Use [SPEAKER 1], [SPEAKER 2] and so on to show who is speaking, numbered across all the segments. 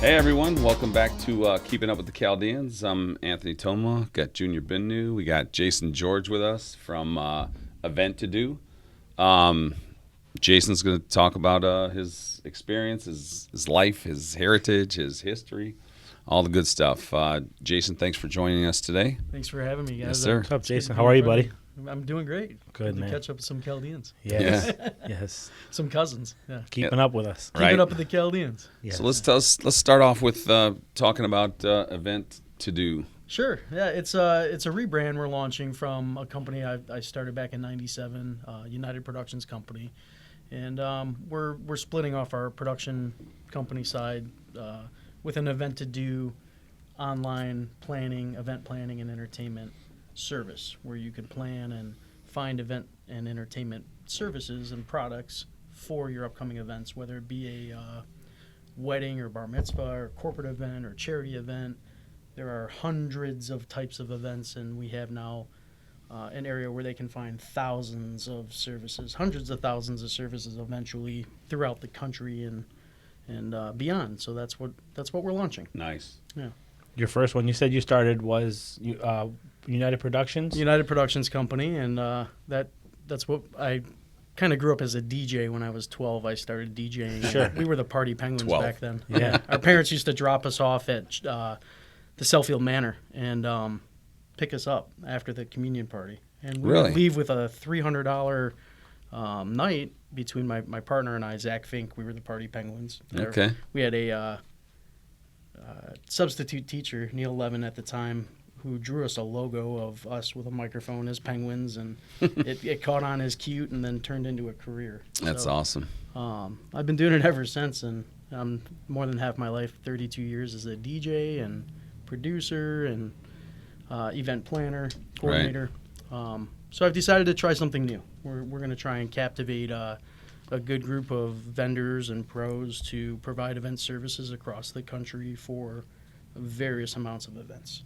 [SPEAKER 1] Hey everyone, welcome back to Keeping Up with the Chaldeans. I'm Anthony Toma, got Junior Binno, we got Jason George with us from eventtodo. Jason's going to talk about his experience, his life, his heritage, his history, all the good stuff. Jason, thanks for joining us today.
[SPEAKER 2] Thanks for having me, guys.
[SPEAKER 1] Yes, sir.
[SPEAKER 3] What's up, Jason? How are you, buddy?
[SPEAKER 2] I'm doing great.
[SPEAKER 3] Good,
[SPEAKER 2] to
[SPEAKER 3] man.
[SPEAKER 2] catch up with some Chaldeans.
[SPEAKER 3] Yes. Yes.
[SPEAKER 2] Some cousins. Yeah.
[SPEAKER 3] Keeping up with us.
[SPEAKER 1] Right.
[SPEAKER 2] Keeping up with the Chaldeans.
[SPEAKER 3] Yes.
[SPEAKER 1] So let's start off with talking about eventtodo.
[SPEAKER 2] Sure. Yeah, it's a rebrand we're launching from a company I started back in '97, United Productions company, and we're splitting off our production company side with an eventtodo online planning, event planning, and entertainment service where you can plan and find event and entertainment services and products for your upcoming events, whether it be a wedding or bar mitzvah or corporate event or charity event. There are hundreds of types of events, and we have now an area where they can find thousands of services, hundreds of thousands of services eventually throughout the country and beyond. So that's what we're launching.
[SPEAKER 1] Nice.
[SPEAKER 2] Yeah.
[SPEAKER 3] Your first one you said you started was United Productions?
[SPEAKER 2] United Productions company, and that's what I kind of grew up as a DJ. When I was 12, I started DJing.
[SPEAKER 3] Sure.
[SPEAKER 2] We were the Party Penguins
[SPEAKER 1] 12.
[SPEAKER 2] back then.
[SPEAKER 3] Yeah.
[SPEAKER 2] Our parents used to drop us off at the Selfield Manor and pick us up after the communion party. And we
[SPEAKER 1] Really?
[SPEAKER 2] would leave with a $300 night between my partner and I, Zach Fink. We were the Party Penguins.
[SPEAKER 1] Okay.
[SPEAKER 2] We had a substitute teacher, Neil Levin at the time, who drew us a logo of us with a microphone as penguins, and it caught on as cute and then turned into a career.
[SPEAKER 1] That's awesome.
[SPEAKER 2] I've been doing it ever since, and I'm more than half my life, 32 years as a DJ and producer and event planner, coordinator. So I've decided to try something new. We're going to try and captivate a good group of vendors and pros to provide event services across the country for various amounts of events.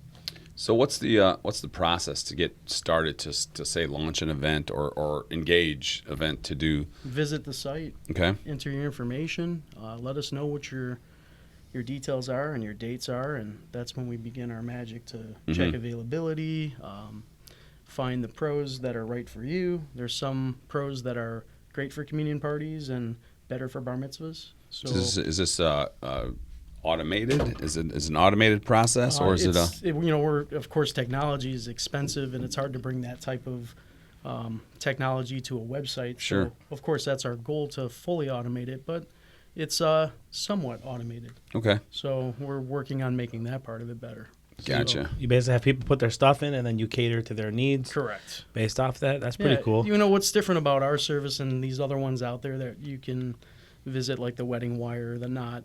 [SPEAKER 1] So what's the process to get started to say launch an event or engage eventtodo?
[SPEAKER 2] Visit the site,
[SPEAKER 1] Okay.
[SPEAKER 2] enter your information, let us know what your details are and your dates are, and that's when we begin our magic to check availability, find the pros that are right for you. There's some pros that are great for communion parties and better for bar mitzvahs. So
[SPEAKER 1] Is this automated? Is it an automated process, or is
[SPEAKER 2] we're of course technology is expensive and it's hard to bring that type of technology to a website.
[SPEAKER 1] Sure.
[SPEAKER 2] So of course that's our goal, to fully automate it, but it's somewhat automated.
[SPEAKER 1] Okay.
[SPEAKER 2] So we're working on making that part of it better.
[SPEAKER 1] Gotcha.
[SPEAKER 3] You basically have people put their stuff in, and then you cater to their needs
[SPEAKER 2] Correct.
[SPEAKER 3] based off that. That's pretty cool.
[SPEAKER 2] You know what's different about our service and these other ones out there that you can visit, like the Wedding Wire, the Knot.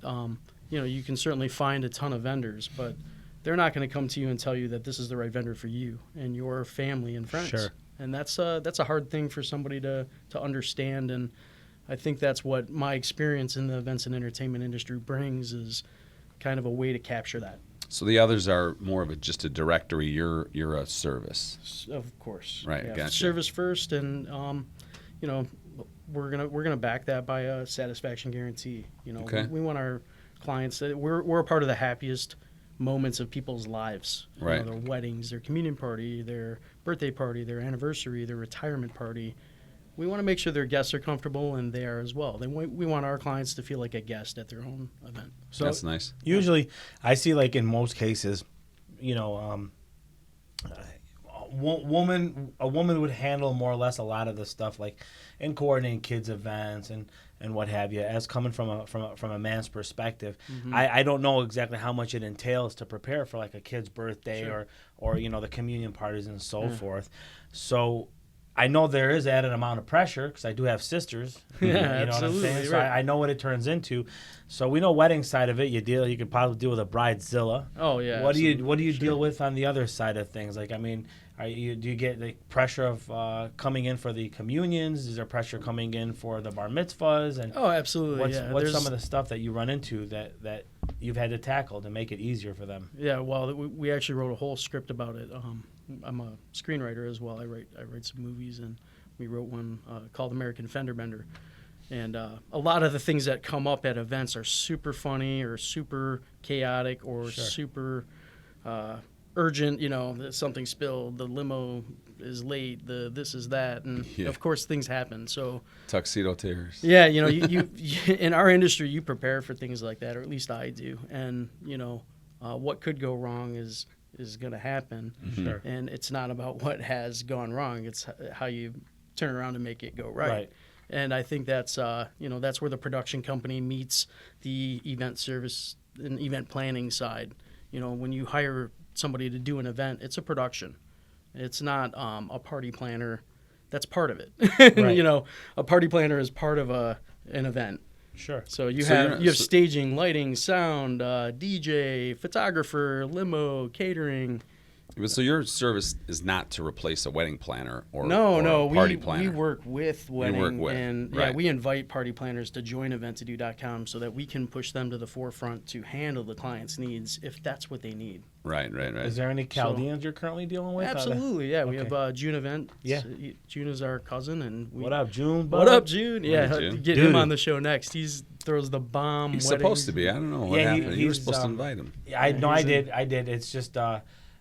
[SPEAKER 2] You can certainly find a ton of vendors, but they're not going to come to you and tell you that this is the right vendor for you and your family and friends.
[SPEAKER 3] Sure.
[SPEAKER 2] And that's a hard thing for somebody to understand. And I think that's what my experience in the events and entertainment industry brings, is kind of a way to capture that.
[SPEAKER 1] So the others are more of just a directory. You're a service.
[SPEAKER 2] Of course.
[SPEAKER 1] Right,
[SPEAKER 2] Yeah,
[SPEAKER 1] gotcha.
[SPEAKER 2] service first, and we're gonna back that by a satisfaction guarantee.
[SPEAKER 1] Okay.
[SPEAKER 2] We want our clients that we're a part of the happiest moments of people's lives.
[SPEAKER 1] Right.
[SPEAKER 2] Their weddings, their communion party, their birthday party, their anniversary, their retirement party. We want to make sure their guests are comfortable, and they are as well. We want our clients to feel like a guest at their own event.
[SPEAKER 3] So
[SPEAKER 1] That's nice.
[SPEAKER 3] usually, I see, like, in most cases, a woman would handle more or less a lot of the stuff, like in coordinating kids' events and what have you, as coming from a man's perspective.
[SPEAKER 2] Mm-hmm.
[SPEAKER 3] I don't know exactly how much it entails to prepare for, like, a kid's birthday
[SPEAKER 2] Sure.
[SPEAKER 3] or the communion parties and so forth. So I know there is added amount of pressure because I do have sisters.
[SPEAKER 2] Yeah,
[SPEAKER 3] you know what I'm
[SPEAKER 2] absolutely,
[SPEAKER 3] saying? So
[SPEAKER 2] right.
[SPEAKER 3] I know what it turns into. So we know wedding side of it. You could probably deal with a bridezilla.
[SPEAKER 2] Oh yeah.
[SPEAKER 3] What do you
[SPEAKER 2] absolutely.
[SPEAKER 3] deal with on the other side of things? Like, I mean, do you get the pressure of coming in for the communions? Is there pressure coming in for the bar mitzvahs? And
[SPEAKER 2] Oh, absolutely.
[SPEAKER 3] what's some of the stuff that you run into that you've had to tackle to make it easier for them?
[SPEAKER 2] Yeah, well, we actually wrote a whole script about it. I'm a screenwriter as well. I write some movies, and we wrote one called American Fender Bender. And a lot of the things that come up at events are super funny or super chaotic or super urgent. You know, something spilled, the limo is late, this is that, and of course things happen. So
[SPEAKER 1] tuxedo tears.
[SPEAKER 2] Yeah, you know, you in our industry, you prepare for things like that, or at least I do. And you know, what could go wrong is going to happen.
[SPEAKER 3] Sure.
[SPEAKER 2] And it's not about what has gone wrong; it's how you turn around and make it go right. And I think that's that's where the production company meets the event service and event planning side. You know, when you hire somebody to do an event, it's a production. It's not a party planner. That's part of it.
[SPEAKER 3] Right.
[SPEAKER 2] You know, a party planner is part of an event.
[SPEAKER 3] Sure.
[SPEAKER 2] So you have staging, lighting, sound, DJ, photographer, limo, catering.
[SPEAKER 1] So your service is not to replace a wedding planner or
[SPEAKER 2] a party
[SPEAKER 1] planner.
[SPEAKER 2] We work with wedding, and
[SPEAKER 1] right.
[SPEAKER 2] we invite party planners to join eventtodo.com so that we can push them to the forefront to handle the client's needs if that's what they need.
[SPEAKER 1] Right.
[SPEAKER 3] Is there any Chaldeans you're currently dealing with?
[SPEAKER 2] Absolutely, yeah. We
[SPEAKER 3] Okay.
[SPEAKER 2] have June event.
[SPEAKER 3] Yeah.
[SPEAKER 2] June is our cousin, and
[SPEAKER 3] What up, June?
[SPEAKER 2] What up, June? Yeah,
[SPEAKER 1] June.
[SPEAKER 2] get him on the show next. He throws the bomb.
[SPEAKER 1] He's
[SPEAKER 2] wedding.
[SPEAKER 1] supposed to be. I don't know what happened. You were
[SPEAKER 3] he's,
[SPEAKER 1] supposed to invite him.
[SPEAKER 3] I did. It's just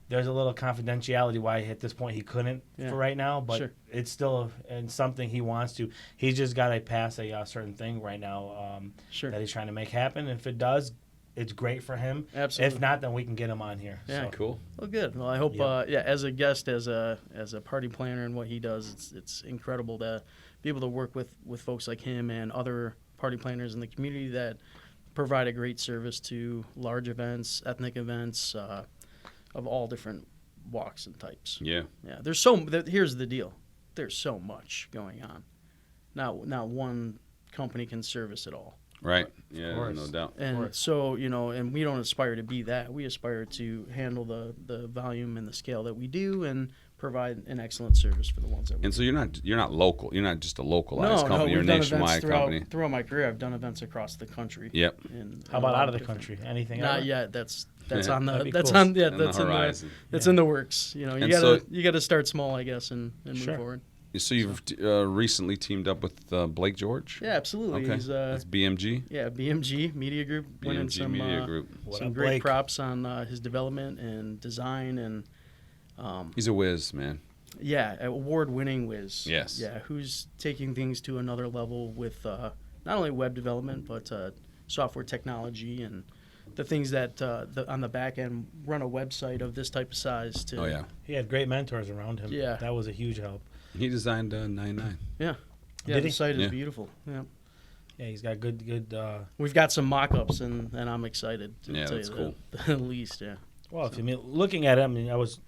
[SPEAKER 3] there's a little confidentiality why at this point he couldn't for right now, but it's still something he wants to. He's just got to pass a certain thing right now that he's trying to make happen. If it does, it's great for him.
[SPEAKER 2] Absolutely.
[SPEAKER 3] If not, then we can get him on here.
[SPEAKER 2] Yeah,
[SPEAKER 3] so.
[SPEAKER 1] Cool.
[SPEAKER 2] Well, good. Well, I hope. As a guest, as a party planner, and what he does, it's incredible to be able to work with folks like him and other party planners in the community that provide a great service to large events, ethnic events. Of all different walks and types.
[SPEAKER 1] Yeah.
[SPEAKER 2] Here's the deal. There's so much going on. Not one company can service it all.
[SPEAKER 1] Right. Yeah, no doubt.
[SPEAKER 2] And so, and we don't aspire to be that. We aspire to handle the volume and the scale that we do and provide an excellent service for the ones that we do.
[SPEAKER 1] And so you're not local. You're not just a localized company. You're a nationwide company.
[SPEAKER 2] Throughout my career, I've done events across the country.
[SPEAKER 1] Yep.
[SPEAKER 3] How about out of the country? Anything?
[SPEAKER 2] Not yet. That's on the
[SPEAKER 1] horizon.
[SPEAKER 2] That's in the works. You gotta start small, I guess, and move forward.
[SPEAKER 1] So you've recently teamed up with Blake George?
[SPEAKER 2] Yeah, absolutely.
[SPEAKER 1] Okay.
[SPEAKER 2] He's
[SPEAKER 1] That's BMG?
[SPEAKER 2] Yeah, BMG Media Group.
[SPEAKER 1] BMG Media Group.
[SPEAKER 2] Some great props on his development and design, and
[SPEAKER 1] he's a whiz, man.
[SPEAKER 2] Yeah, award-winning whiz.
[SPEAKER 1] Yes.
[SPEAKER 2] Yeah, who's taking things to another level with not only web development but software technology and the things that on the back end run a website of this type of size.
[SPEAKER 3] He had great mentors around him.
[SPEAKER 2] Yeah,
[SPEAKER 3] that was a huge help.
[SPEAKER 1] He designed 99.
[SPEAKER 2] Yeah. The site is beautiful. Yeah.
[SPEAKER 3] Yeah, he's got good.
[SPEAKER 2] We've got some mock-ups, and I'm excited to tell
[SPEAKER 1] that's
[SPEAKER 2] you
[SPEAKER 1] cool.
[SPEAKER 2] the least. Yeah.
[SPEAKER 3] Well, looking at it, I was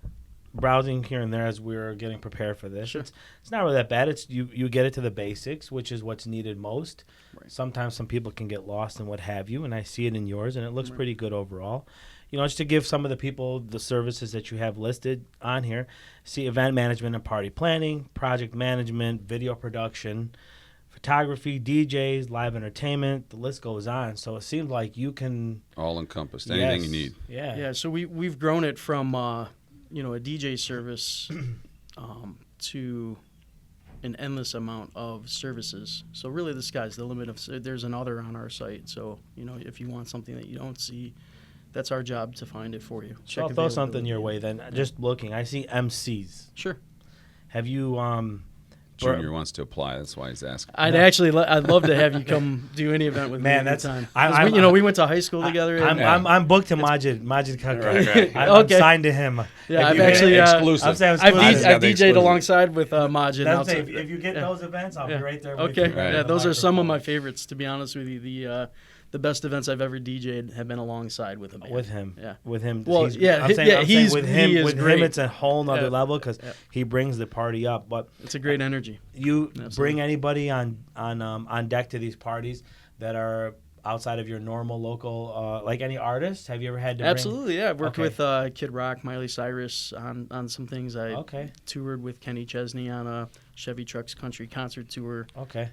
[SPEAKER 3] browsing here and there as we were getting prepared for this.
[SPEAKER 2] Sure.
[SPEAKER 3] It's not really that bad. It's you get it to the basics, which is what's needed most.
[SPEAKER 2] Right.
[SPEAKER 3] Sometimes some people can get lost and what have you, and I see it in yours, and it looks pretty good overall. Just to give some of the people the services that you have listed on here. See event management and party planning, project management, video production, photography, DJs, live entertainment. The list goes on. So it seems like you can
[SPEAKER 1] all encompassed. Anything you need.
[SPEAKER 3] Yeah.
[SPEAKER 2] Yeah. So we've grown it from a DJ service to an endless amount of services. So really, the sky's the limit. There's another on our site. So if you want something that you don't see, that's our job to find it for you.
[SPEAKER 3] So I'll throw something your way then. Just looking, I see MCs.
[SPEAKER 2] Sure.
[SPEAKER 3] Have you?
[SPEAKER 1] Junior wants to apply. That's why he's asking.
[SPEAKER 2] I'd love to have you come do any event with me.
[SPEAKER 3] Man, that's
[SPEAKER 2] time.
[SPEAKER 3] we
[SPEAKER 2] went to high school together.
[SPEAKER 3] I'm booked to Majid Kakar.
[SPEAKER 1] Right.
[SPEAKER 3] I'm signed to him.
[SPEAKER 2] Yeah, I've actually
[SPEAKER 1] exclusive.
[SPEAKER 2] I've DJ'd alongside with Majid.
[SPEAKER 3] If you get those events, I'll be right there. With
[SPEAKER 2] you.
[SPEAKER 3] Right.
[SPEAKER 2] Yeah, those are some of my favorites. To be honest with you, the best events I've ever DJ'd have been alongside with him.
[SPEAKER 3] With him.
[SPEAKER 2] Yeah.
[SPEAKER 3] With him.
[SPEAKER 2] Well,
[SPEAKER 3] with him, it's a whole nother level because he brings the party up. But
[SPEAKER 2] it's a great energy.
[SPEAKER 3] You bring anybody on deck to these parties that are outside of your normal local, like any artists? Have you ever had to
[SPEAKER 2] Absolutely, yeah. I've worked with Kid Rock, Miley Cyrus on some things. I toured with Kenny Chesney on a Chevy Trucks Country concert tour.
[SPEAKER 3] Okay.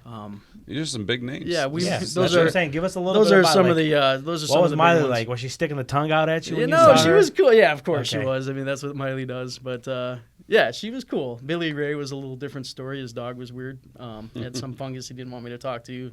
[SPEAKER 1] These are some big names.
[SPEAKER 2] Yeah,
[SPEAKER 3] that's what I'm saying. Give us a little
[SPEAKER 2] those
[SPEAKER 3] bit
[SPEAKER 2] are
[SPEAKER 3] about
[SPEAKER 2] some
[SPEAKER 3] like,
[SPEAKER 2] of the those are some
[SPEAKER 3] what
[SPEAKER 2] of the
[SPEAKER 3] was Miley
[SPEAKER 2] big
[SPEAKER 3] like? Was she sticking the tongue out at you? When
[SPEAKER 2] no,
[SPEAKER 3] you saw
[SPEAKER 2] she
[SPEAKER 3] her?
[SPEAKER 2] was cool. Yeah, of course she was. I mean, that's what Miley does. But Yeah, she was cool. Billy Ray was a little different story. His dog was weird. He had some fungus he didn't want me to talk to.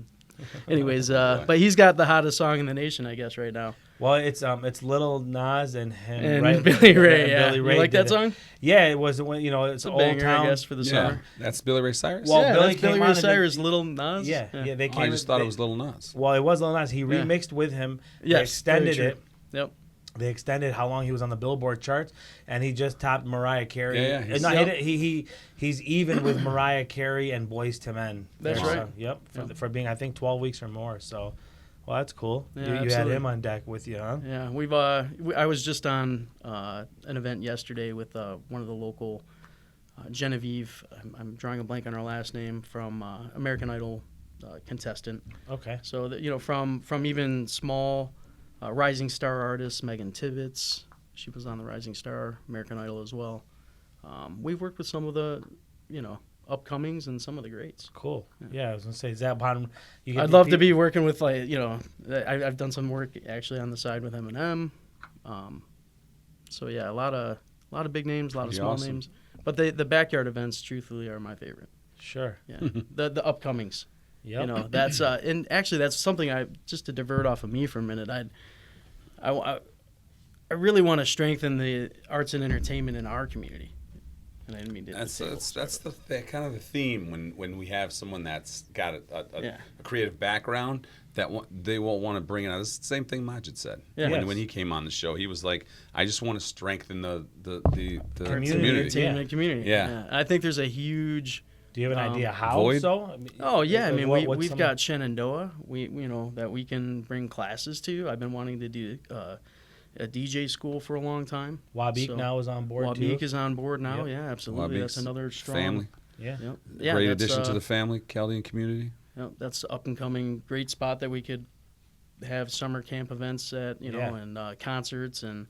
[SPEAKER 2] Anyways, but he's got the hottest song in the nation, I guess, right now.
[SPEAKER 3] Well, it's Little Nas and him,
[SPEAKER 2] And
[SPEAKER 3] right?
[SPEAKER 2] Billy Ray,
[SPEAKER 3] And
[SPEAKER 2] yeah.
[SPEAKER 3] Billy
[SPEAKER 2] You
[SPEAKER 3] Ray
[SPEAKER 2] like
[SPEAKER 3] did
[SPEAKER 2] that
[SPEAKER 3] it.
[SPEAKER 2] song?
[SPEAKER 3] Yeah, it was when it's
[SPEAKER 2] It's a
[SPEAKER 3] Old
[SPEAKER 2] banger,
[SPEAKER 3] Town.
[SPEAKER 2] I guess, for the
[SPEAKER 1] Yeah,
[SPEAKER 2] summer.
[SPEAKER 1] that's Billy Ray Cyrus.
[SPEAKER 3] Well,
[SPEAKER 2] Yeah,
[SPEAKER 3] Billy
[SPEAKER 2] that's Billy
[SPEAKER 3] came
[SPEAKER 2] Ray
[SPEAKER 3] on and
[SPEAKER 2] Cyrus, Little Nas.
[SPEAKER 3] Yeah, they came.
[SPEAKER 1] I just thought
[SPEAKER 3] they-
[SPEAKER 1] it was Little Nas.
[SPEAKER 3] Well, it was Little Nas. He
[SPEAKER 2] Yeah.
[SPEAKER 3] remixed with him. They
[SPEAKER 2] Yes,
[SPEAKER 3] extended
[SPEAKER 2] very
[SPEAKER 3] it.
[SPEAKER 2] true. Yep.
[SPEAKER 3] They extended how long he was on the Billboard charts, and he just topped Mariah Carey.
[SPEAKER 1] Yeah, he's-
[SPEAKER 3] No,
[SPEAKER 2] Yep.
[SPEAKER 3] he's even with Mariah Carey and Boyz II Men.
[SPEAKER 2] That's
[SPEAKER 3] Their
[SPEAKER 2] right.
[SPEAKER 3] song. Yep,
[SPEAKER 2] Yep.
[SPEAKER 3] for being I think 12 weeks or more. So, well, that's cool.
[SPEAKER 2] Yeah,
[SPEAKER 3] You had
[SPEAKER 2] absolutely.
[SPEAKER 3] him on deck with you, huh?
[SPEAKER 2] Yeah, I was just on an event yesterday with one of the local Genevieve. I'm drawing a blank on her last name, from American Idol contestant.
[SPEAKER 3] Okay.
[SPEAKER 2] So that, from even small rising star artists, Megan Tibbetts, she was on the Rising Star American Idol as well. We've worked with some of the upcomings and some of the greats.
[SPEAKER 3] Cool. Yeah, I was gonna say, is that bottom?
[SPEAKER 2] I'd love to be working with I've done some work actually on the side with Eminem. So yeah, a lot of big names, a lot of
[SPEAKER 1] Pretty
[SPEAKER 2] small
[SPEAKER 1] awesome.
[SPEAKER 2] names. But the backyard events, truthfully, are my favorite.
[SPEAKER 3] Sure.
[SPEAKER 2] Yeah, the upcomings.
[SPEAKER 3] Yep.
[SPEAKER 2] That's and actually that's something just to divert off of me for a minute. I really want to strengthen the arts and entertainment in our community. And I didn't mean to.
[SPEAKER 1] That's the kind of the theme when we have someone that's got a creative background that they won't want to bring it out. It's the same thing Majid said when he came on the show. He was like, I just want to strengthen the community.
[SPEAKER 2] Entertainment community.
[SPEAKER 1] Yeah.
[SPEAKER 2] I think there's a huge.
[SPEAKER 3] Do you have an idea how?
[SPEAKER 1] Void?
[SPEAKER 3] So? I mean,
[SPEAKER 2] I mean,
[SPEAKER 3] what's
[SPEAKER 2] we've
[SPEAKER 3] some-
[SPEAKER 2] got Shenandoah. That we can bring classes to. I've been wanting to do a DJ school for a long time.
[SPEAKER 3] Wabeek now is on board too.
[SPEAKER 2] Wabeek is on board now.
[SPEAKER 3] Yep.
[SPEAKER 2] Yeah, absolutely.
[SPEAKER 1] Wabeek's
[SPEAKER 2] That's another strong
[SPEAKER 1] family.
[SPEAKER 3] Yeah.
[SPEAKER 2] Yep.
[SPEAKER 1] Great
[SPEAKER 2] that's,
[SPEAKER 1] addition to the family, Chaldean community.
[SPEAKER 2] Yep, that's up and coming. Great spot that we could have summer camp events at, and concerts and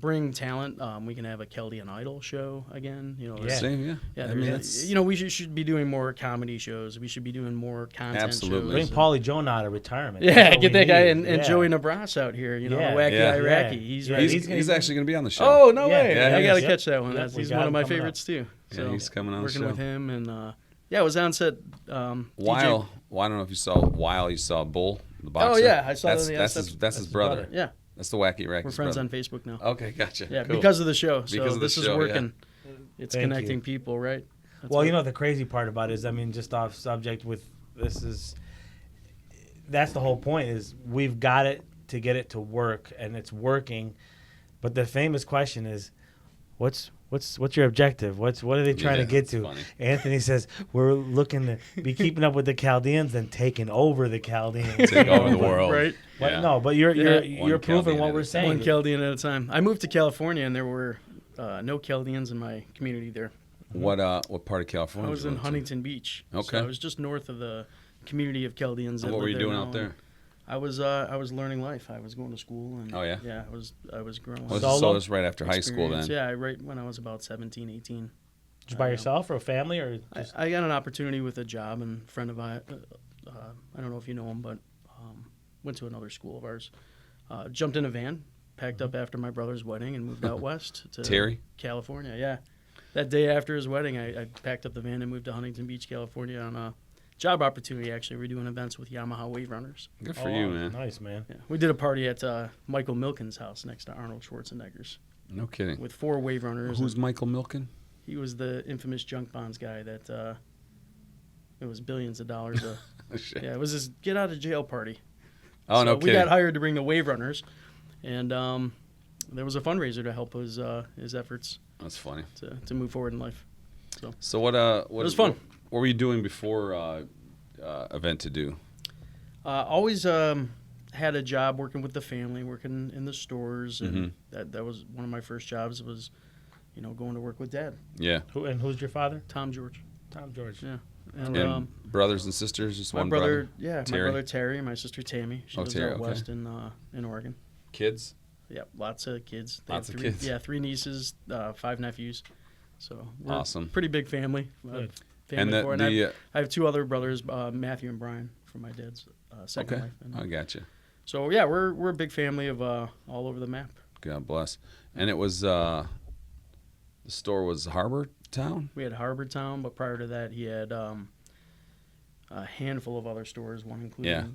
[SPEAKER 2] bring talent. We can have a Chaldean Idol show again.
[SPEAKER 3] Yeah.
[SPEAKER 1] Same, yeah.
[SPEAKER 2] Yeah,
[SPEAKER 1] I mean, that's
[SPEAKER 2] we should be doing more comedy shows. We should be doing more content
[SPEAKER 1] Absolutely.
[SPEAKER 3] Bring
[SPEAKER 2] shows.
[SPEAKER 3] Paulie Joan out of retirement.
[SPEAKER 2] Yeah,
[SPEAKER 3] That's what
[SPEAKER 2] get
[SPEAKER 3] we
[SPEAKER 2] that guy
[SPEAKER 3] need.
[SPEAKER 2] and
[SPEAKER 3] Yeah.
[SPEAKER 2] Joey Nabras out here.
[SPEAKER 3] Yeah.
[SPEAKER 2] The wacky
[SPEAKER 1] Yeah.
[SPEAKER 2] Iraqi.
[SPEAKER 3] Yeah.
[SPEAKER 2] He's
[SPEAKER 3] Yeah,
[SPEAKER 2] ready.
[SPEAKER 1] he's actually going to be on the show.
[SPEAKER 2] Oh no
[SPEAKER 3] Yeah.
[SPEAKER 2] way!
[SPEAKER 1] Yeah,
[SPEAKER 2] I
[SPEAKER 1] he
[SPEAKER 2] got to
[SPEAKER 3] is.
[SPEAKER 2] catch that one.
[SPEAKER 3] Yep, we
[SPEAKER 2] He's
[SPEAKER 3] got
[SPEAKER 2] one of
[SPEAKER 3] him
[SPEAKER 2] my
[SPEAKER 3] coming
[SPEAKER 2] favorites too.
[SPEAKER 1] Yeah,
[SPEAKER 2] So
[SPEAKER 1] he's coming on the
[SPEAKER 2] working
[SPEAKER 1] show.
[SPEAKER 2] with him and I was on set.
[SPEAKER 1] Weil, I don't know if you saw you saw Bull, the boxer.
[SPEAKER 2] Oh yeah, I saw
[SPEAKER 1] that's,
[SPEAKER 2] that.
[SPEAKER 1] that's his brother.
[SPEAKER 2] DJ. Yeah,
[SPEAKER 1] That's the wacky Iraqi.
[SPEAKER 2] we're friends on Facebook now.
[SPEAKER 1] Okay, gotcha.
[SPEAKER 2] Yeah,
[SPEAKER 1] Cool.
[SPEAKER 2] because of the show. So
[SPEAKER 1] Because of the
[SPEAKER 2] this
[SPEAKER 1] show,
[SPEAKER 2] is
[SPEAKER 1] yeah.
[SPEAKER 2] working. It's
[SPEAKER 3] Thank
[SPEAKER 2] connecting
[SPEAKER 3] you.
[SPEAKER 2] people, right? That's
[SPEAKER 3] Well,
[SPEAKER 2] what-
[SPEAKER 3] the crazy part about it is, I mean, just off subject with this is, that's the whole point is we've got it to get it to work and it's working. But the famous question is, what's your objective? What are they trying
[SPEAKER 1] Yeah,
[SPEAKER 3] to get
[SPEAKER 1] that's
[SPEAKER 3] to?
[SPEAKER 1] funny.
[SPEAKER 3] Anthony says, we're looking to be keeping up with the Chaldeans and taking over the Chaldeans.
[SPEAKER 1] Take over the world.
[SPEAKER 2] Right.
[SPEAKER 3] But
[SPEAKER 1] Yeah.
[SPEAKER 3] no, but you're
[SPEAKER 1] One
[SPEAKER 3] proving
[SPEAKER 1] Chaldean
[SPEAKER 3] what
[SPEAKER 1] at
[SPEAKER 3] we're
[SPEAKER 1] a
[SPEAKER 3] saying.
[SPEAKER 2] One Chaldean at a time. I moved to California and there were no Chaldeans in my community there.
[SPEAKER 1] What part of California?
[SPEAKER 2] I was
[SPEAKER 1] did you
[SPEAKER 2] in
[SPEAKER 1] live to?
[SPEAKER 2] Huntington Beach.
[SPEAKER 1] Okay.
[SPEAKER 2] So I was just north of the community of Chaldeans.
[SPEAKER 1] And
[SPEAKER 2] that
[SPEAKER 1] what were
[SPEAKER 2] live
[SPEAKER 1] you doing
[SPEAKER 2] now.
[SPEAKER 1] out there?
[SPEAKER 2] I was learning life. I was going to school and
[SPEAKER 1] Oh, yeah?
[SPEAKER 2] yeah, I was growing.
[SPEAKER 1] Well,
[SPEAKER 3] Solo?
[SPEAKER 1] so it was right after high school then.
[SPEAKER 2] experience. Yeah, right when I was about 17, 18.
[SPEAKER 3] Did you by yourself or a family or just
[SPEAKER 2] I got an opportunity with a job and a friend of mine. I don't know if you know him, but went to another school of ours. Jumped in a van, packed up after my brother's wedding, and moved out west to
[SPEAKER 1] Terry?
[SPEAKER 2] California. Yeah, that day after his wedding, I packed up the van and moved to Huntington Beach, California, on a job opportunity. Actually, we're doing events with Yamaha Wave Runners.
[SPEAKER 1] Good for you, man.
[SPEAKER 3] Nice, man.
[SPEAKER 2] Yeah, we did a party at Michael Milken's house next to Arnold Schwarzenegger's
[SPEAKER 1] No kidding.
[SPEAKER 2] with 4 Wave Runners.
[SPEAKER 1] Who's
[SPEAKER 2] and
[SPEAKER 1] Michael Milken?
[SPEAKER 2] he was the infamous junk bonds guy that it was billions of dollars.
[SPEAKER 1] Oh, shit.
[SPEAKER 2] Yeah, it was his get out of jail party.
[SPEAKER 1] Oh, no
[SPEAKER 2] We
[SPEAKER 1] kidding.
[SPEAKER 2] got hired to bring the Wave Runners, and there was a fundraiser to help his efforts
[SPEAKER 1] That's funny.
[SPEAKER 2] to move forward in life.
[SPEAKER 1] So what
[SPEAKER 2] was fun.
[SPEAKER 1] What were you doing before event to do?
[SPEAKER 2] Always had a job working with the family, working in the stores, and
[SPEAKER 1] Mm-hmm.
[SPEAKER 2] that was one of my first jobs. Was going to work with Dad,
[SPEAKER 1] Yeah.
[SPEAKER 3] Who's your father?
[SPEAKER 2] Tom George.
[SPEAKER 3] Tom George.
[SPEAKER 2] Yeah,
[SPEAKER 1] And brothers and sisters, just
[SPEAKER 2] my
[SPEAKER 1] one
[SPEAKER 2] brother,
[SPEAKER 1] brother.
[SPEAKER 2] my
[SPEAKER 1] Terry?
[SPEAKER 2] brother Terry, and my sister Tammy. She lives
[SPEAKER 1] Terry,
[SPEAKER 2] out
[SPEAKER 1] okay.
[SPEAKER 2] west in Oregon.
[SPEAKER 1] Kids.
[SPEAKER 2] Yeah, lots of kids. They
[SPEAKER 1] Lots
[SPEAKER 2] have
[SPEAKER 1] of
[SPEAKER 2] 3,
[SPEAKER 1] kids.
[SPEAKER 2] Yeah, 3 nieces, 5 nephews. So we're
[SPEAKER 1] Awesome.
[SPEAKER 2] a pretty big family.
[SPEAKER 3] Good.
[SPEAKER 1] And
[SPEAKER 2] Family for-
[SPEAKER 1] the
[SPEAKER 2] I have 2 other brothers, Matthew and Brian, from my dad's second
[SPEAKER 1] okay,
[SPEAKER 2] wife. And,
[SPEAKER 1] I got you.
[SPEAKER 2] so yeah, we're a big family of all over the map.
[SPEAKER 1] God bless. And it was The store was Harbor Town?
[SPEAKER 2] We had Harbor Town, but prior to that, he had a handful of other stores, one including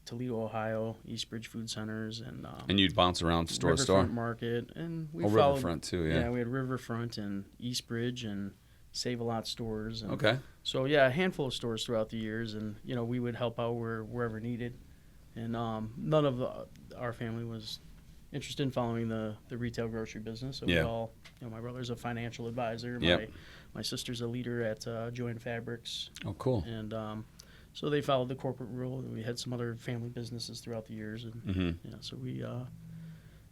[SPEAKER 2] Toledo, Ohio, Eastbridge Food Centers,
[SPEAKER 1] and you'd bounce around store to store?
[SPEAKER 2] Riverfront Market, and we followed,
[SPEAKER 1] Riverfront too, yeah.
[SPEAKER 2] Yeah, we had Riverfront and Eastbridge and Save-A-Lot stores. And
[SPEAKER 1] Okay.
[SPEAKER 2] So, yeah, a handful of stores throughout the years, and, we would help out wherever needed. And none of our family was interested in following the retail grocery business. So we all, my brother's a financial advisor. My sister's a leader at Joanne Fabrics.
[SPEAKER 1] Oh, cool.
[SPEAKER 2] And so they followed the corporate rule. We had some other family businesses throughout the years, and so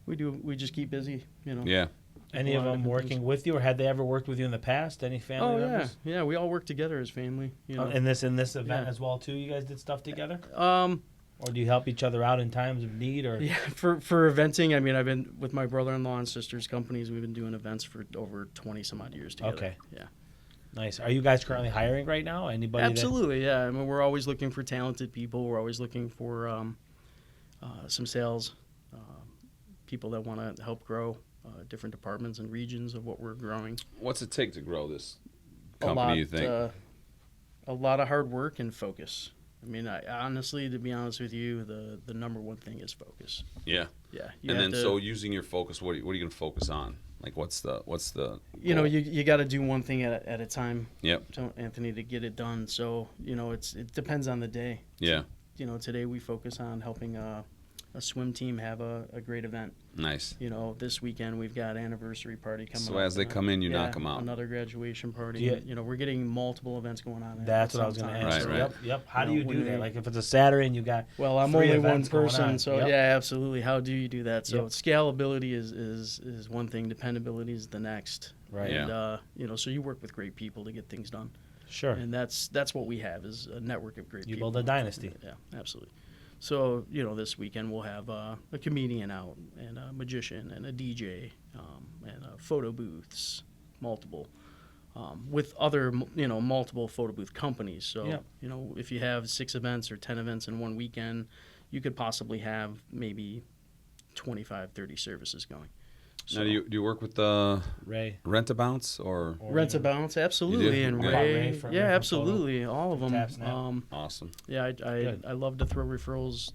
[SPEAKER 2] we just keep busy.
[SPEAKER 1] Yeah.
[SPEAKER 3] Any of them working with you, or had they ever worked with you in the past? Any family members?
[SPEAKER 2] Yeah, we all work together as family.
[SPEAKER 3] In this event as well too. You guys did stuff together. Or do you help each other out in times of need? Or
[SPEAKER 2] for eventing, I mean, I've been with my brother-in-law and sister's companies. We've been doing events for over 20 some odd years together.
[SPEAKER 3] Okay.
[SPEAKER 2] Yeah.
[SPEAKER 3] Nice. Are you guys currently hiring right now? Anybody?
[SPEAKER 2] Absolutely. Yeah. I mean, we're always looking for talented people. We're always looking for some sales people that want to help grow different departments and regions of what we're growing.
[SPEAKER 1] What's it take to grow this company? You think?
[SPEAKER 2] A lot of hard work and focus. I mean, honestly, to be honest with you, the number one thing is focus.
[SPEAKER 1] Yeah.
[SPEAKER 2] Yeah.
[SPEAKER 1] And then, so using your focus, what are you going to focus on? Like, what's the goal?
[SPEAKER 2] You got to do one thing at a time.
[SPEAKER 1] Yep.
[SPEAKER 2] Anthony, to get it done. So, it depends on the day.
[SPEAKER 1] Yeah.
[SPEAKER 2] So, today we focus on helping a swim team have a great event.
[SPEAKER 1] Nice.
[SPEAKER 2] This weekend we've got anniversary party coming up.
[SPEAKER 1] So as they come in, you knock them out.
[SPEAKER 2] Another graduation party. We're getting multiple events going on.
[SPEAKER 3] That's what I was going to ask.
[SPEAKER 1] Right.
[SPEAKER 3] Yep. How do you do that? Like if it's a Saturday and you got
[SPEAKER 2] I'm only one person, so yeah, absolutely. How do you do that? So scalability is one thing, dependability is the next.
[SPEAKER 3] Right.
[SPEAKER 2] And so you work with great people to get things done.
[SPEAKER 3] Sure.
[SPEAKER 2] And that's what we have is a network of great people.
[SPEAKER 3] You build a dynasty.
[SPEAKER 2] Yeah, absolutely. So, this weekend we'll have a comedian out and a magician and a DJ and photo booths, multiple, with other, multiple photo booth companies. So, if you have 6 events or 10 events in one weekend, you could possibly have maybe 25, 30 services going. So,
[SPEAKER 1] now, do you work with
[SPEAKER 3] Ray
[SPEAKER 1] Rent-A-Bounce or
[SPEAKER 2] Rent-A-Bounce? Absolutely, and Ray, absolutely, all of them.
[SPEAKER 1] Awesome.
[SPEAKER 2] Yeah, I love to throw referrals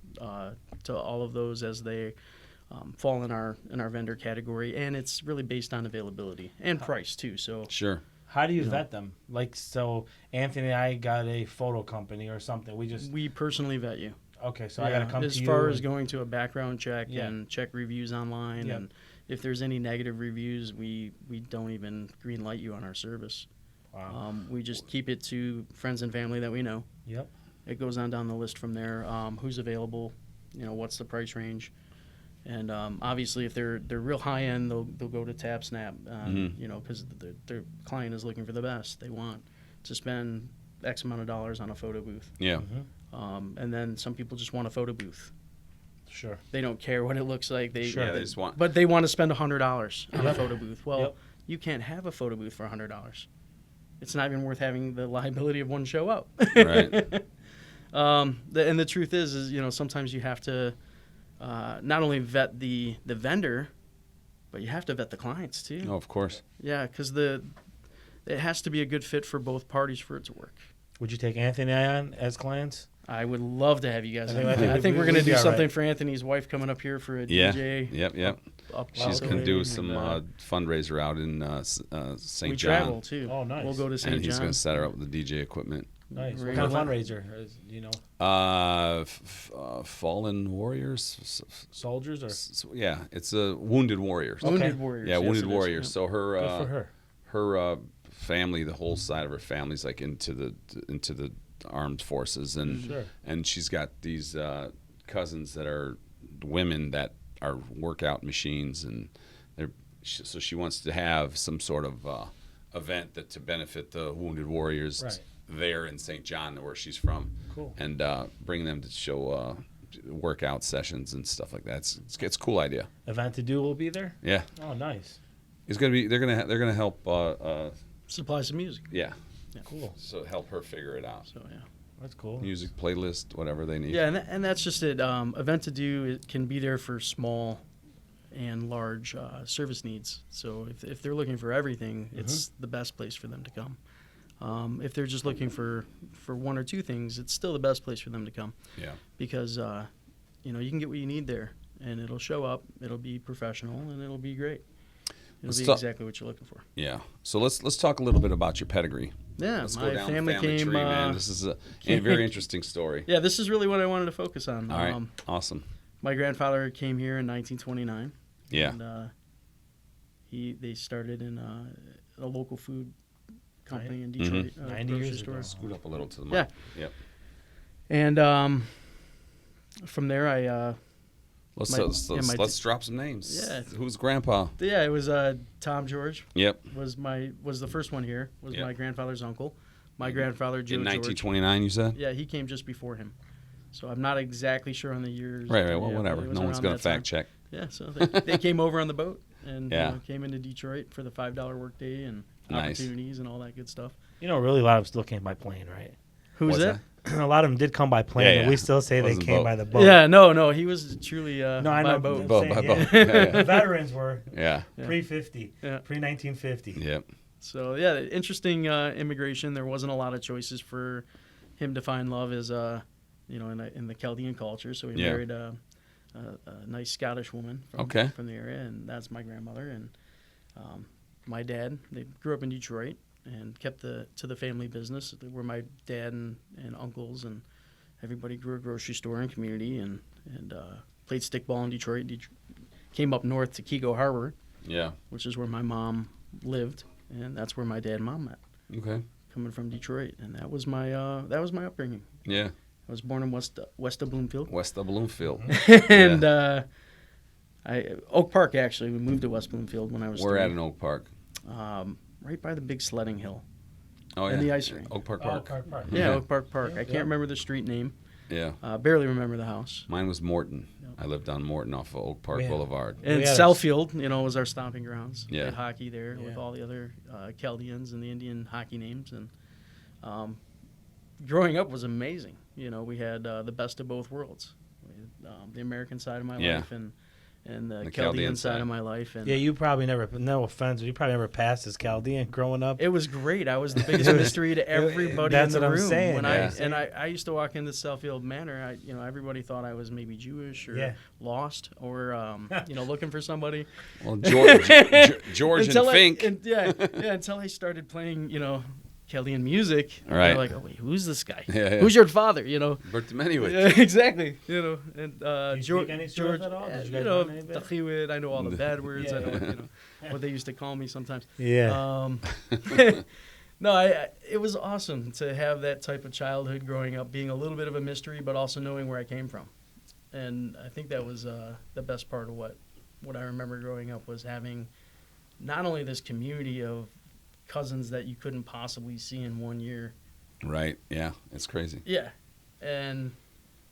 [SPEAKER 2] to all of those as they fall in our vendor category, and it's really based on availability and price too. So
[SPEAKER 1] sure.
[SPEAKER 3] How do you vet them? Like, so Anthony and I got a photo company or something. We personally
[SPEAKER 2] vet you.
[SPEAKER 3] Okay, so I got to come to you.
[SPEAKER 2] As far as going to a background check and check reviews online, and if there's any negative reviews, we don't even green light you on our service.
[SPEAKER 3] Wow.
[SPEAKER 2] We just keep it to friends and family that we know.
[SPEAKER 3] Yep.
[SPEAKER 2] It goes on down the list from there. Who's available? What's the price range? And obviously, if they're real high end, they'll go to Tap Snap. Because their client is looking for the best. They want to spend X amount of dollars on a photo booth.
[SPEAKER 1] Yeah.
[SPEAKER 2] And then some people just want a photo booth.
[SPEAKER 3] Sure.
[SPEAKER 2] They don't care what it looks like.
[SPEAKER 1] They just want.
[SPEAKER 2] But they want to spend $100 on a photo booth. Well, you can't have a photo booth for $100. It's not even worth having the liability of one show up.
[SPEAKER 1] Right.
[SPEAKER 2] And the truth is sometimes you have to not only vet the vendor, but you have to vet the clients too.
[SPEAKER 1] Oh, of course.
[SPEAKER 2] Yeah, because it has to be a good fit for both parties for it to work.
[SPEAKER 3] Would you take Anthony on as clients?
[SPEAKER 2] I would love to have you guys. I think we're going to do something for Anthony's wife coming up here for a DJ.
[SPEAKER 1] Yep. She's going to do some fundraiser out in St. John.
[SPEAKER 2] We travel too.
[SPEAKER 3] Oh, nice.
[SPEAKER 2] We'll go to St. John.
[SPEAKER 1] And he's going to set her up with the DJ equipment.
[SPEAKER 3] Nice. What kind of fundraiser?
[SPEAKER 1] Fallen Warriors.
[SPEAKER 3] Soldiers or?
[SPEAKER 1] Yeah, it's Wounded Warriors.
[SPEAKER 2] Okay. Wounded Warriors.
[SPEAKER 1] Yeah, Wounded Warriors.
[SPEAKER 2] Yeah.
[SPEAKER 1] So her.
[SPEAKER 3] Good for her.
[SPEAKER 1] Her family, the whole side of her family's like into the armed forces, and she's got these cousins that are women that are workout machines, and so she wants to have some sort of event to benefit the Wounded Warriors there in St. John, where she's from.
[SPEAKER 3] Cool.
[SPEAKER 1] And bring them to show workout sessions and stuff like that. It's a cool idea.
[SPEAKER 3] Event-to-do will be there?
[SPEAKER 1] Yeah.
[SPEAKER 3] Oh, nice.
[SPEAKER 1] It's gonna be. They're gonna help.
[SPEAKER 2] Supply some music.
[SPEAKER 1] Yeah.
[SPEAKER 3] Cool.
[SPEAKER 1] So help her figure it out.
[SPEAKER 2] So yeah.
[SPEAKER 3] That's cool.
[SPEAKER 1] Music, playlist, whatever they need.
[SPEAKER 2] Yeah, and that's just it. Event-to-do, it can be there for small and large service needs. So if they're looking for everything, it's the best place for them to come. If they're just looking for one or two things, it's still the best place for them to come.
[SPEAKER 1] Yeah.
[SPEAKER 2] Because you can get what you need there, and it'll show up. It'll be professional, and it'll be great. It'll be exactly what you're looking for.
[SPEAKER 1] Yeah. So let's talk a little bit about your pedigree.
[SPEAKER 2] Yeah,
[SPEAKER 1] let's
[SPEAKER 2] my
[SPEAKER 1] go down
[SPEAKER 2] family
[SPEAKER 1] the family
[SPEAKER 2] came.
[SPEAKER 1] tree, man. This is a very interesting story.
[SPEAKER 2] Yeah, this is really what I wanted to focus on.
[SPEAKER 1] All right. Awesome.
[SPEAKER 2] My grandfather came here in 1929.
[SPEAKER 1] Yeah.
[SPEAKER 2] And they started in a local food company in Detroit.
[SPEAKER 3] 90 years
[SPEAKER 2] store.
[SPEAKER 3] ago.
[SPEAKER 1] Scoot up a little to the mic.
[SPEAKER 2] Yeah.
[SPEAKER 1] Yep.
[SPEAKER 2] And from there, I
[SPEAKER 1] Let's drop some names.
[SPEAKER 2] Yeah.
[SPEAKER 1] Who's grandpa?
[SPEAKER 2] Yeah, it was Tom George.
[SPEAKER 1] Yep.
[SPEAKER 2] Was the first one here. Was
[SPEAKER 1] Yep.
[SPEAKER 2] my grandfather's uncle. My grandfather Joe
[SPEAKER 1] In
[SPEAKER 2] George.
[SPEAKER 1] 1929, you said?
[SPEAKER 2] Yeah, he came just before him. So I'm not exactly sure on the years.
[SPEAKER 1] Right. Well,
[SPEAKER 2] yeah,
[SPEAKER 1] whatever.
[SPEAKER 2] but it was
[SPEAKER 1] No one's
[SPEAKER 2] around
[SPEAKER 1] gonna
[SPEAKER 2] that
[SPEAKER 1] fact
[SPEAKER 2] time.
[SPEAKER 1] check.
[SPEAKER 2] Yeah, so they came over on the boat and came into Detroit for the $5 workday and
[SPEAKER 1] Nice.
[SPEAKER 2] opportunities and all that good stuff.
[SPEAKER 3] Really a lot of them still came by plane, right?
[SPEAKER 2] Who was
[SPEAKER 1] What's
[SPEAKER 2] that?
[SPEAKER 3] A lot of them did come by plane,
[SPEAKER 1] Yeah,
[SPEAKER 3] but we
[SPEAKER 1] yeah.
[SPEAKER 3] still say
[SPEAKER 1] It
[SPEAKER 3] they
[SPEAKER 1] was a
[SPEAKER 3] came
[SPEAKER 1] boat.
[SPEAKER 3] by the boat.
[SPEAKER 2] Yeah, no, he was truly
[SPEAKER 3] No, I know.
[SPEAKER 2] by boat.
[SPEAKER 1] Boat,
[SPEAKER 3] I'm saying,
[SPEAKER 1] by boat.
[SPEAKER 3] yeah.
[SPEAKER 1] Yeah, yeah.
[SPEAKER 3] The veterans were
[SPEAKER 1] Yeah.
[SPEAKER 3] pre-50,
[SPEAKER 2] Yeah.
[SPEAKER 3] pre-1950.
[SPEAKER 1] Yep.
[SPEAKER 2] So yeah, interesting immigration. There wasn't a lot of choices for him to find love as in the Chaldean culture. So he married a nice Scottish woman from the area, and that's my grandmother. And my dad, they grew up in Detroit and kept to the family business. They were my dad and uncles, and everybody grew a grocery store and community, and played stickball in Detroit. Came up north to Keego Harbor, which is where my mom lived, and that's where my dad and mom met.
[SPEAKER 1] Okay.
[SPEAKER 2] Coming from Detroit, and that was my upbringing.
[SPEAKER 1] Yeah.
[SPEAKER 2] I was born in west of Bloomfield.
[SPEAKER 1] West of Bloomfield.
[SPEAKER 2] And Oak Park, actually. We moved to West Bloomfield when I was
[SPEAKER 1] We're
[SPEAKER 2] 3.
[SPEAKER 1] at an Oak Park.
[SPEAKER 2] Right by the big sledding hill.
[SPEAKER 1] Oh, yeah.
[SPEAKER 2] And the ice rink.
[SPEAKER 1] Oak Park
[SPEAKER 3] Oh,
[SPEAKER 1] Park.
[SPEAKER 3] Park.
[SPEAKER 2] Yeah, Oak Park.
[SPEAKER 3] Yeah,
[SPEAKER 2] I can't remember the street name.
[SPEAKER 1] Yeah.
[SPEAKER 2] Barely remember the house.
[SPEAKER 1] Mine was Morton.
[SPEAKER 2] Yep.
[SPEAKER 1] I lived on Morton off of Oak Park
[SPEAKER 3] Yeah.
[SPEAKER 1] Boulevard.
[SPEAKER 2] And
[SPEAKER 3] We had
[SPEAKER 2] Southfield, was our stomping grounds.
[SPEAKER 1] Yeah.
[SPEAKER 2] Played hockey there with
[SPEAKER 3] Yeah.
[SPEAKER 2] all the other Chaldeans and the Indian hockey names. And growing up was amazing. We had the best of both worlds. The American side of my life and the Chaldean side of my life. And
[SPEAKER 3] Yeah, you probably never, no offense, but you probably never passed as Chaldean growing up.
[SPEAKER 2] it was great. I was the biggest mystery to everybody
[SPEAKER 3] That's
[SPEAKER 2] in the
[SPEAKER 3] what I'm
[SPEAKER 2] room.
[SPEAKER 3] saying,
[SPEAKER 2] When
[SPEAKER 3] yeah.
[SPEAKER 2] I used to walk into Southfield Manor, everybody thought I was maybe Jewish or
[SPEAKER 3] Yeah.
[SPEAKER 2] lost or looking for somebody.
[SPEAKER 1] Well, George and Fink.
[SPEAKER 2] Until I started playing, Chaldean music.
[SPEAKER 1] Right.
[SPEAKER 2] They're like, oh wait, who's this guy?
[SPEAKER 1] Yeah.
[SPEAKER 2] Who's your father?
[SPEAKER 1] Bartolomewicz.
[SPEAKER 2] Yeah, exactly. And
[SPEAKER 3] you
[SPEAKER 2] George,
[SPEAKER 3] speak any George at all? Did you guys learn any bit?
[SPEAKER 2] Tachiwid, I know all the bad words.
[SPEAKER 3] Yeah.
[SPEAKER 2] I know what they used to call me sometimes.
[SPEAKER 3] Yeah.
[SPEAKER 2] No, it was awesome to have that type of childhood growing up, being a little bit of a mystery, but also knowing where I came from. And I think that was the best part of what I remember growing up was having not only this community of cousins that you couldn't possibly see in 1 year.
[SPEAKER 1] Right. Yeah. It's crazy.
[SPEAKER 2] Yeah.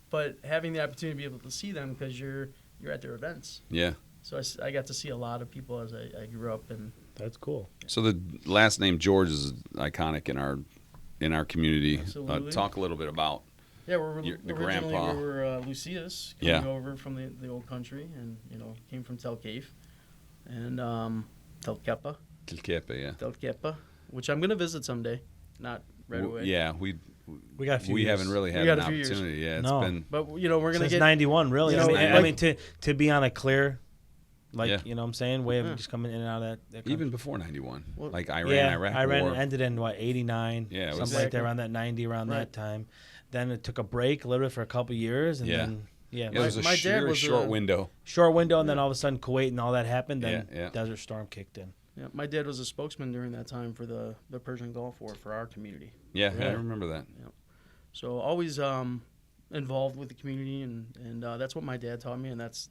[SPEAKER 2] But having the opportunity to be able to see them because you're at their events.
[SPEAKER 1] Yeah.
[SPEAKER 2] So I got to see a lot of people as I grew up, and
[SPEAKER 3] That's cool.
[SPEAKER 1] So the last name George is iconic in our community.
[SPEAKER 2] Absolutely.
[SPEAKER 1] Talk a little bit about.
[SPEAKER 2] yeah,
[SPEAKER 1] The
[SPEAKER 2] originally
[SPEAKER 1] grandpa.
[SPEAKER 2] we were Lucius coming over from the old country, and came from Tel Cave and Tel Kepa,
[SPEAKER 1] Yeah.
[SPEAKER 2] which I'm gonna visit someday, not right away.
[SPEAKER 1] Yeah.
[SPEAKER 3] We got a few
[SPEAKER 1] We
[SPEAKER 3] years.
[SPEAKER 1] haven't really had
[SPEAKER 2] We got
[SPEAKER 1] an
[SPEAKER 2] a few years.
[SPEAKER 1] opportunity. Yeah. It's
[SPEAKER 3] No.
[SPEAKER 1] been.
[SPEAKER 2] But we're gonna
[SPEAKER 3] Since
[SPEAKER 2] get
[SPEAKER 3] 91, really.
[SPEAKER 2] You know,
[SPEAKER 3] I mean, to be on a clear,
[SPEAKER 1] Yeah.
[SPEAKER 3] you know what I'm saying, way of
[SPEAKER 2] Yeah.
[SPEAKER 3] just coming in and out of that country.
[SPEAKER 1] Even before 91.
[SPEAKER 2] Well,
[SPEAKER 1] Like Iran,
[SPEAKER 3] yeah,
[SPEAKER 1] Iraq
[SPEAKER 3] Iran
[SPEAKER 1] War.
[SPEAKER 3] ended in 89,
[SPEAKER 1] Yeah, it was-
[SPEAKER 3] something like that, around that 90, around
[SPEAKER 2] Right.
[SPEAKER 3] that time. Then it took a break a little bit for a couple of years, and
[SPEAKER 1] Yeah.
[SPEAKER 3] then
[SPEAKER 1] It was a
[SPEAKER 2] My dad was
[SPEAKER 1] short
[SPEAKER 2] a-
[SPEAKER 1] window.
[SPEAKER 3] short window, and then all of a sudden Kuwait and all that happened. Then
[SPEAKER 1] Yeah.
[SPEAKER 3] Desert Storm kicked in.
[SPEAKER 2] Yeah, my dad was a spokesman during that time for the Persian Gulf War for our community.
[SPEAKER 1] Yeah, I
[SPEAKER 3] Yeah.
[SPEAKER 1] remember that.
[SPEAKER 2] So always involved with the community, and that's what my dad taught me, and that's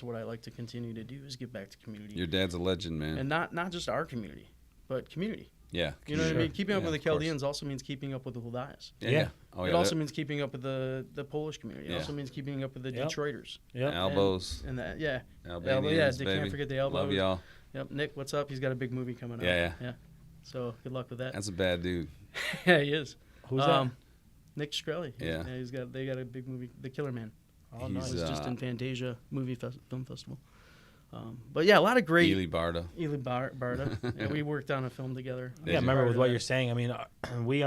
[SPEAKER 2] what I like to continue to do is give back to community.
[SPEAKER 1] Your dad's a legend, man.
[SPEAKER 2] And not just our community, but community.
[SPEAKER 1] Yeah.
[SPEAKER 2] You know what I mean? Keeping up
[SPEAKER 1] Yeah,
[SPEAKER 2] with the
[SPEAKER 1] of course.
[SPEAKER 2] Chaldeans also means keeping up with the Huldaias.
[SPEAKER 1] Yeah. Oh, yeah.
[SPEAKER 2] It also means keeping up with the Polish community. It
[SPEAKER 1] Yeah.
[SPEAKER 2] also means keeping up with the
[SPEAKER 3] Yep.
[SPEAKER 2] Detroiters.
[SPEAKER 3] Yep.
[SPEAKER 1] Elbows.
[SPEAKER 2] And that, yeah.
[SPEAKER 1] Albanians,
[SPEAKER 2] They
[SPEAKER 1] baby.
[SPEAKER 2] can't forget the elbows.
[SPEAKER 1] Love y'all.
[SPEAKER 2] Yep. Nick, what's up? He's got a big movie coming out.
[SPEAKER 1] Yeah.
[SPEAKER 2] So good luck with that.
[SPEAKER 1] That's a bad dude.
[SPEAKER 2] Yeah, he is.
[SPEAKER 3] Who's that?
[SPEAKER 2] Nick Shkreli.
[SPEAKER 1] Yeah.
[SPEAKER 2] They got a big movie, The Killer Man.
[SPEAKER 3] Oh,
[SPEAKER 1] He's,
[SPEAKER 2] It was just in Fantasia film festival. But yeah, a lot of great.
[SPEAKER 1] Ely Barda.
[SPEAKER 2] Barda. Yeah, we worked on a film together.
[SPEAKER 3] Yeah, I remember with what you're saying. I mean, we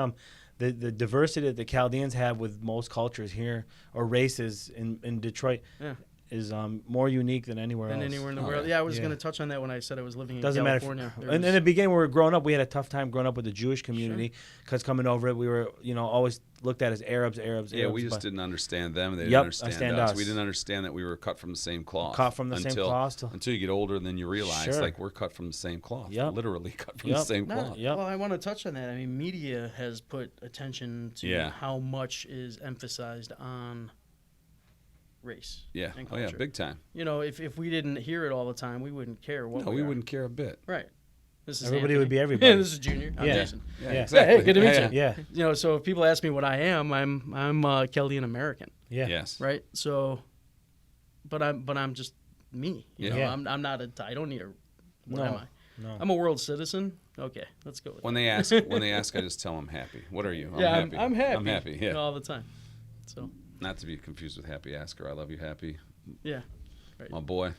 [SPEAKER 3] the diversity that the Chaldeans have with most cultures here or races in Detroit is more unique than anywhere else.
[SPEAKER 2] Anywhere in the world. Yeah, I was going to touch on that when I said I was living in California.
[SPEAKER 3] Matter. In the beginning, when we were growing up, we had a tough time growing up with the Jewish community because coming over it, we were always looked at as Arabs.
[SPEAKER 1] Yeah, we just didn't understand them. They didn't understand us. We didn't understand that we were cut from the same cloth.
[SPEAKER 3] Cut from the same cloth.
[SPEAKER 1] Until you get older, and then you realize like we're cut from the same cloth. Literally cut from the same cloth.
[SPEAKER 2] Well, I want to touch on that. I mean, media has put attention to how much is emphasized on race.
[SPEAKER 1] Yeah.
[SPEAKER 2] And culture.
[SPEAKER 1] Big time.
[SPEAKER 2] If we didn't hear it all the time, we wouldn't care what.
[SPEAKER 1] No, we wouldn't care a bit.
[SPEAKER 2] Right. This is
[SPEAKER 3] everybody
[SPEAKER 2] Anthony.
[SPEAKER 3] Would be everybody.
[SPEAKER 2] This is Junior. I'm Jason.
[SPEAKER 1] Yeah, exactly.
[SPEAKER 2] Hey, good to meet you.
[SPEAKER 3] Yeah.
[SPEAKER 2] So if people ask me what I am, I'm Chaldean American.
[SPEAKER 3] Yeah.
[SPEAKER 1] Yes.
[SPEAKER 2] Right. So, but I'm just me. You know? I'm not a. I don't need a. What am I?
[SPEAKER 3] No.
[SPEAKER 2] I'm a world citizen. Okay, let's go with
[SPEAKER 1] when they ask, I just tell them happy. What are you? I'm happy.
[SPEAKER 2] I'm happy.
[SPEAKER 1] I'm happy. Yeah.
[SPEAKER 2] All the time. So.
[SPEAKER 1] Not to be confused with Happy Asker. I love you, Happy.
[SPEAKER 2] Yeah. Right.
[SPEAKER 1] My boy.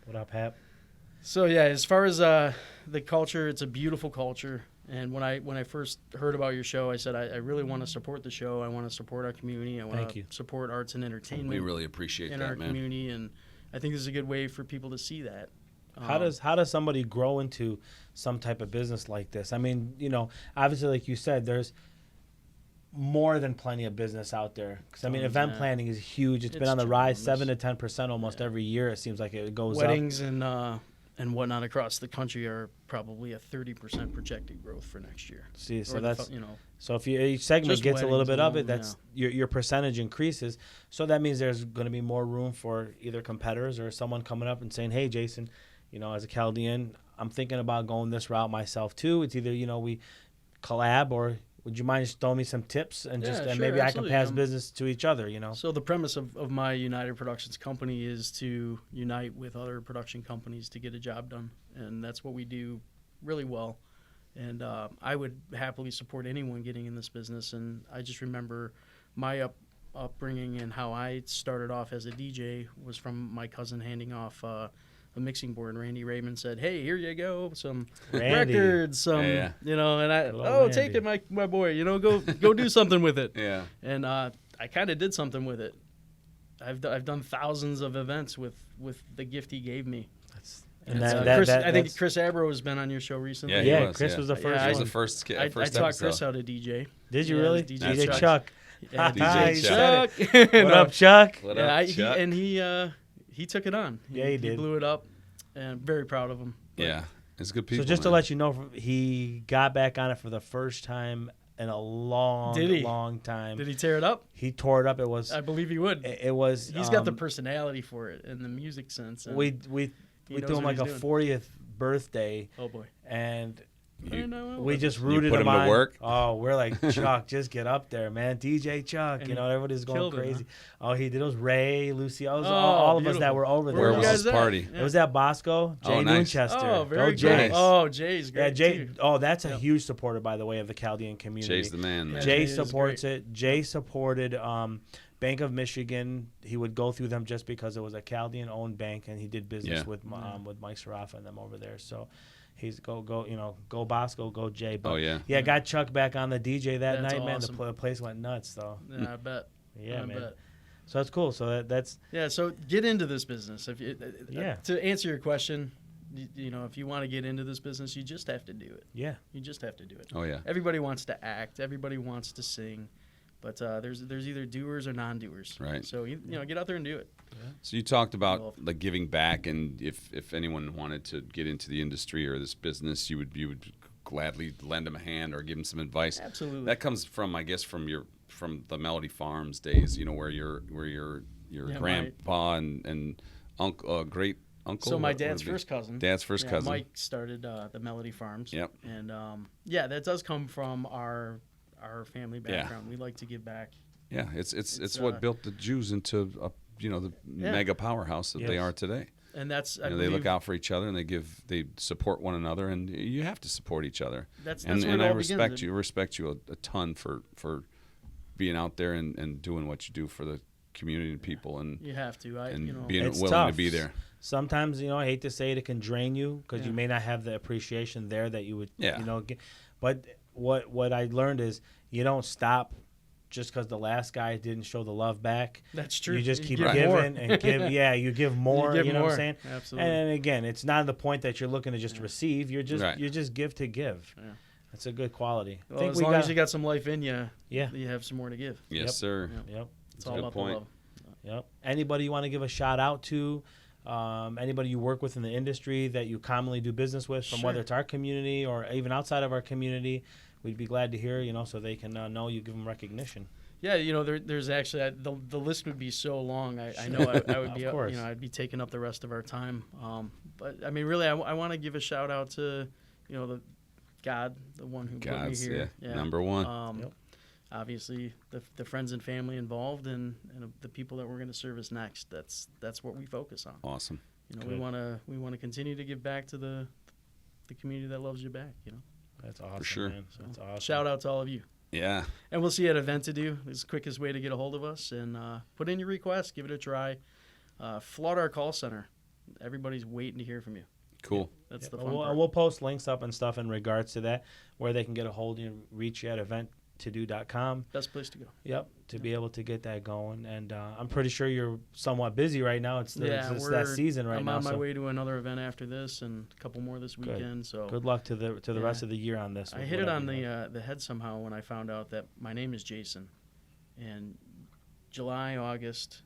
[SPEAKER 3] What up, Hap?
[SPEAKER 2] So yeah, as far as the culture, it's a beautiful culture. And when I first heard about your show, I said I really want to support the show. I want to support our community. I want to support arts and entertainment.
[SPEAKER 1] We really appreciate
[SPEAKER 2] in
[SPEAKER 1] that,
[SPEAKER 2] our
[SPEAKER 1] man.
[SPEAKER 2] community, and I think this is a good way for people to see that.
[SPEAKER 3] How does somebody grow into some type of business like this? I mean, obviously, like you said, there's more than plenty of business out there. Because I mean, event planning is huge. It's been on the rise, 7 to 10% almost every year. It seems like it goes
[SPEAKER 2] Weddings up. And whatnot across the country are probably a 30% projected growth for next year.
[SPEAKER 3] See, so that's so if each segment gets a little bit of it, that's your percentage increases. So that means there's going to be more room for either competitors or someone coming up and saying, "Hey, Jason, as a Chaldean, I'm thinking about going this route myself too." It's either we collab or would you mind just throwing me some tips and maybe I can pass business to each other,
[SPEAKER 2] So the premise of my United Productions company is to unite with other production companies to get a job done. And that's what we do really well. And I would happily support anyone getting in this business. And I just remember my upbringing and how I started off as a DJ was from my cousin handing off a mixing board, and Randy Raymond said, "Hey, here you go, some records, and I take it, my boy, go do something with it." Yeah. And I kind of did something with it. I've done thousands of events with the gift he gave me. I think Chris Abro has been on your show recently.
[SPEAKER 1] Yeah,
[SPEAKER 3] Chris was the first.
[SPEAKER 1] He was the first
[SPEAKER 2] I taught Chris how to DJ.
[SPEAKER 3] Did you really? DJ Chuck.
[SPEAKER 2] Yeah, DJ
[SPEAKER 3] Chuck. What up, Chuck?
[SPEAKER 1] What up, Chuck?
[SPEAKER 2] He took it on.
[SPEAKER 3] He did.
[SPEAKER 2] He blew it up, and I'm very proud of him.
[SPEAKER 1] Yeah, it's good people.
[SPEAKER 3] So just to let you know, he got back on it for the first time in a long time.
[SPEAKER 2] Did he tear it up?
[SPEAKER 3] He tore it up. It was.
[SPEAKER 2] I believe he would.
[SPEAKER 3] It was.
[SPEAKER 2] He's got the personality for it and the music sense. And
[SPEAKER 3] we threw him like a 40th birthday.
[SPEAKER 2] Oh boy!
[SPEAKER 3] And
[SPEAKER 2] we
[SPEAKER 3] just rooted
[SPEAKER 1] him
[SPEAKER 3] on.
[SPEAKER 1] To work.
[SPEAKER 3] Oh, we're like, Chuck, just get up there, man. DJ Chuck. Everybody's going crazy.
[SPEAKER 2] It, huh?
[SPEAKER 3] Oh, he did. It was Ray, Lucy. All of us that were over there.
[SPEAKER 1] Where was this party?
[SPEAKER 3] It was at Bosco. Jay Nunchester.
[SPEAKER 2] Oh, very
[SPEAKER 3] good.
[SPEAKER 2] Nice. Oh, Jay's great.
[SPEAKER 3] Yeah, Jay. Too. Oh, that's a huge supporter, by the way, of the Chaldean community.
[SPEAKER 1] Jay's the man.
[SPEAKER 2] Yeah,
[SPEAKER 3] Jay supports it. Jay supported Bank of Michigan. He would go through them just because it was a Chaldean-owned bank, and he did business with Mike Sarafa and them over there. So. He's go Bosco, go Jay. But I got Chuck back on the DJ that night,
[SPEAKER 2] awesome.
[SPEAKER 3] man. The place went nuts, though.
[SPEAKER 2] Yeah, I bet.
[SPEAKER 3] I bet. So that's cool. So that's
[SPEAKER 2] So get into this business. If to answer your question, if you want to get into this business, you just have to do it.
[SPEAKER 3] Yeah,
[SPEAKER 2] you just have to do it.
[SPEAKER 1] Oh yeah.
[SPEAKER 2] Everybody wants to act. Everybody wants to sing. But there's either doers or non-doers.
[SPEAKER 1] Right.
[SPEAKER 2] So get out there and do it.
[SPEAKER 1] Yeah. So you talked about like giving back, and if anyone wanted to get into the industry or this business, you would gladly lend them a hand or give them some advice.
[SPEAKER 2] Absolutely.
[SPEAKER 1] That comes from, I guess, from the Melody Farms days. Where your grandpa and uncle, great uncle.
[SPEAKER 2] So my dad's first cousin.
[SPEAKER 1] Dad's first cousin.
[SPEAKER 2] Mike started the Melody Farms.
[SPEAKER 1] Yep.
[SPEAKER 2] And that does come from our family background. We like to give back.
[SPEAKER 1] Yeah, it's what built the Jews into the mega powerhouse that they are today.
[SPEAKER 2] And that's
[SPEAKER 1] they look out for each other, and they support one another, and you have to support each other.
[SPEAKER 2] That's
[SPEAKER 1] and
[SPEAKER 2] where it all
[SPEAKER 1] I
[SPEAKER 2] begins.
[SPEAKER 1] respect you a ton for being out there and doing what you do for the community and people, and
[SPEAKER 2] you have to
[SPEAKER 1] being willing
[SPEAKER 3] tough.
[SPEAKER 1] to be there.
[SPEAKER 3] sometimes, I hate to say it can drain you because you may not have the appreciation there that you would, get. But what I learned is you don't stop just because the last guy didn't show the love back.
[SPEAKER 2] That's true.
[SPEAKER 3] You just keep
[SPEAKER 2] give
[SPEAKER 3] giving
[SPEAKER 2] more.
[SPEAKER 3] and give. Yeah, you give more.
[SPEAKER 2] You give
[SPEAKER 3] know
[SPEAKER 2] more.
[SPEAKER 3] what I'm saying?
[SPEAKER 2] Absolutely.
[SPEAKER 3] And again, it's not the point that you're looking to just receive. You're just give to give.
[SPEAKER 2] Yeah.
[SPEAKER 3] That's a good quality.
[SPEAKER 2] Well, as long as you got some life in you,
[SPEAKER 3] you
[SPEAKER 2] have some more to give.
[SPEAKER 1] Yes, sir.
[SPEAKER 3] Yep.
[SPEAKER 2] It's all about the love.
[SPEAKER 3] Yep. Anybody you want to give a shout out to? Anybody you work with in the industry that you commonly do business with, from whether it's our community or even outside of our community, we'd be glad to hear, so they can know you give them recognition.
[SPEAKER 2] Yeah, there's actually the list would be so long. I know I would be, I'd be taking up the rest of our time. But I mean, really, I want to give a shout out to, the God, the one who put me here.
[SPEAKER 1] Yeah. Number one.
[SPEAKER 2] Obviously, the friends and family involved, and the people that we're going to service next. That's what we focus on.
[SPEAKER 1] Awesome.
[SPEAKER 2] We want to continue to give back to the community that loves you back.
[SPEAKER 3] That's awesome.
[SPEAKER 1] For sure.
[SPEAKER 3] Man.
[SPEAKER 2] So
[SPEAKER 3] That's awesome.
[SPEAKER 2] Shout out to all of you.
[SPEAKER 1] Yeah.
[SPEAKER 2] And we'll see you at eventtodo. It's the quickest way to get a hold of us. And put in your request. Give it a try. Flood our call center. Everybody's waiting to hear from you.
[SPEAKER 1] Cool.
[SPEAKER 2] That's the fun part.
[SPEAKER 3] We'll post links up and stuff in regards to that, where they can get a hold of you and reach you at eventtodo.com.
[SPEAKER 2] Best place to go.
[SPEAKER 3] Yep, to be able to get that going. And I'm pretty sure you're somewhat busy right now. It's that season right now.
[SPEAKER 2] I'm on my way to another event after this and a couple more this weekend.
[SPEAKER 3] Good.
[SPEAKER 2] So
[SPEAKER 3] good luck to the rest of the year on this.
[SPEAKER 2] I hit it on the head somehow when I found out that my name is Jason. And July, August,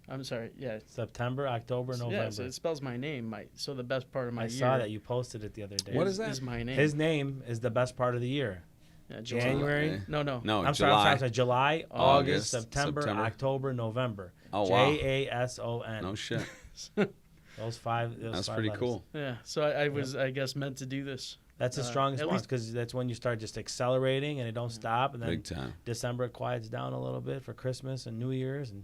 [SPEAKER 2] I'm sorry,
[SPEAKER 3] September, October, November.
[SPEAKER 2] Yeah, so it spells my name. So the best part of my year.
[SPEAKER 3] I saw that you posted it the other day.
[SPEAKER 1] What is that?
[SPEAKER 2] Is my name.
[SPEAKER 3] His name is the best part of the year.
[SPEAKER 2] Yeah,
[SPEAKER 3] January.
[SPEAKER 2] No.
[SPEAKER 3] I'm sorry. July, August, September, October, November.
[SPEAKER 1] Oh, wow.
[SPEAKER 3] JASON.
[SPEAKER 1] No shit.
[SPEAKER 3] Those five.
[SPEAKER 1] That's
[SPEAKER 3] five
[SPEAKER 1] pretty
[SPEAKER 3] letters.
[SPEAKER 1] cool.
[SPEAKER 2] Yeah. So I was, I guess, meant to do this.
[SPEAKER 3] That's the strongest one, because that's when you start just accelerating and it don't stop. And then
[SPEAKER 1] Big time.
[SPEAKER 3] December it quiets down a little bit for Christmas and New Year's. And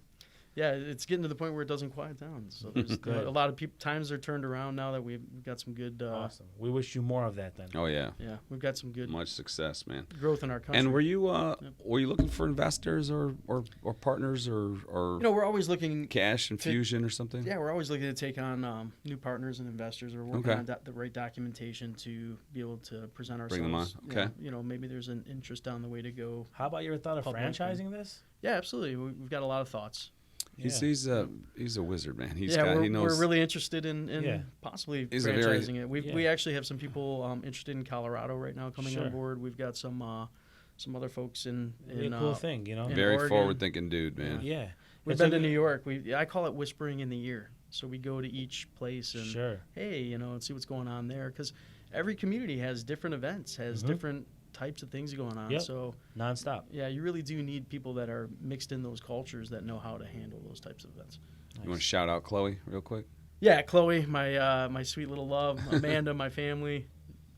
[SPEAKER 2] yeah, it's getting to the point where it doesn't quiet down. So there's a lot of times are turned around now that we've got some good.
[SPEAKER 3] Awesome. We wish you more of that then.
[SPEAKER 1] Oh yeah.
[SPEAKER 2] Yeah, we've got some good.
[SPEAKER 1] Much success, man.
[SPEAKER 2] Growth in our country.
[SPEAKER 1] And were you looking for investors or partners or
[SPEAKER 2] we're always looking
[SPEAKER 1] cash infusion or something?
[SPEAKER 2] Yeah, we're always looking to take on new partners and investors. We're working on the right documentation to be able to present ourselves.
[SPEAKER 1] Bring them on. Okay.
[SPEAKER 2] Maybe there's an interest down the way to go.
[SPEAKER 3] How about you ever thought of franchising this?
[SPEAKER 2] Yeah, absolutely. We've got a lot of thoughts.
[SPEAKER 1] He's a wizard, man. He knows.
[SPEAKER 2] We're really interested in possibly franchising it. We actually have some people interested in Colorado right now coming on board. We've got some other folks in a
[SPEAKER 3] cool thing,
[SPEAKER 1] Very forward-thinking dude, man.
[SPEAKER 3] Yeah.
[SPEAKER 2] We've been to New York. I call it whispering in the ear. So we go to each place and and see what's going on there, because every community has different events, has different types of things going on. So
[SPEAKER 3] nonstop.
[SPEAKER 2] Yeah, you really do need people that are mixed in those cultures that know how to handle those types of events.
[SPEAKER 1] Nice. You want to shout out Chloe real quick?
[SPEAKER 2] Yeah, Chloe, my sweet little love. Amanda, my family,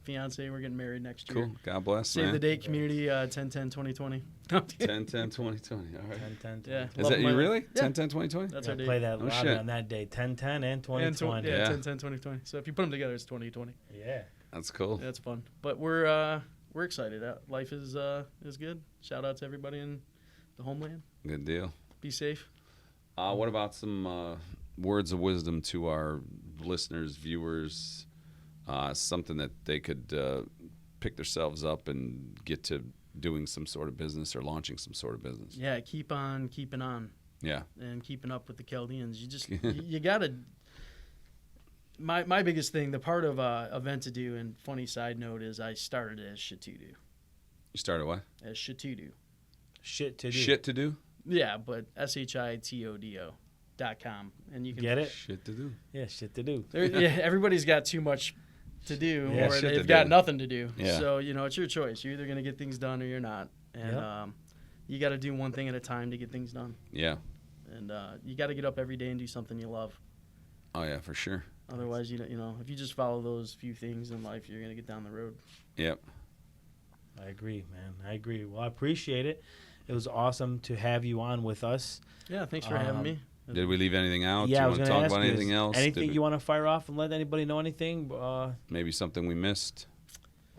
[SPEAKER 2] fiance. We're getting married next year.
[SPEAKER 1] Cool. God bless.
[SPEAKER 2] Save the date community. 10-10-2020.
[SPEAKER 1] 10-10-2020. All right.
[SPEAKER 3] 10-10.
[SPEAKER 2] Yeah.
[SPEAKER 1] Is that you really?
[SPEAKER 2] Yeah.
[SPEAKER 1] 10-10-2020?
[SPEAKER 2] That's our date.
[SPEAKER 3] Play that lottery on that day. 10-10 and 2020.
[SPEAKER 2] Yeah, 10-10-2020. So if you put them together, it's 2020.
[SPEAKER 3] Yeah.
[SPEAKER 1] That's cool.
[SPEAKER 2] That's fun. But we're excited. Life is good. Shout out to everybody in the homeland.
[SPEAKER 1] Good deal.
[SPEAKER 2] Be safe.
[SPEAKER 1] What about some words of wisdom to our listeners, viewers? Something that they could pick themselves up and get to doing some sort of business or launching some sort of business.
[SPEAKER 2] Yeah, keep on keeping on.
[SPEAKER 1] Yeah.
[SPEAKER 2] And keeping up with the Chaldeans. You just you gotta. My biggest thing, the part of eventtodo, and funny side note, is I started as Shitudu.
[SPEAKER 1] You started what?
[SPEAKER 2] As Shitudu.
[SPEAKER 3] Shit to do.
[SPEAKER 1] Shit to do?
[SPEAKER 2] Yeah, but SHITODO.com, and you can
[SPEAKER 3] get it.
[SPEAKER 1] Shit to do.
[SPEAKER 3] Yeah, shit to do.
[SPEAKER 2] Everybody's got too much to do, or they've got nothing to do.
[SPEAKER 1] Yeah.
[SPEAKER 2] So it's your choice. You're either gonna get things done or you're not, and you got to do one thing at a time to get things done.
[SPEAKER 1] Yeah.
[SPEAKER 2] And you got to get up every day and do something you love.
[SPEAKER 1] Oh yeah, for sure.
[SPEAKER 2] Otherwise, if you just follow those few things in life, you're gonna get down the road.
[SPEAKER 1] Yep.
[SPEAKER 3] I agree, man. I agree. Well, I appreciate it. It was awesome to have you on with us.
[SPEAKER 2] Yeah, thanks for having me.
[SPEAKER 1] Did we leave anything out?
[SPEAKER 3] Yeah,
[SPEAKER 1] Do you want to talk about anything else?
[SPEAKER 3] Anything you want to fire off and let anybody know anything?
[SPEAKER 1] Maybe something we missed.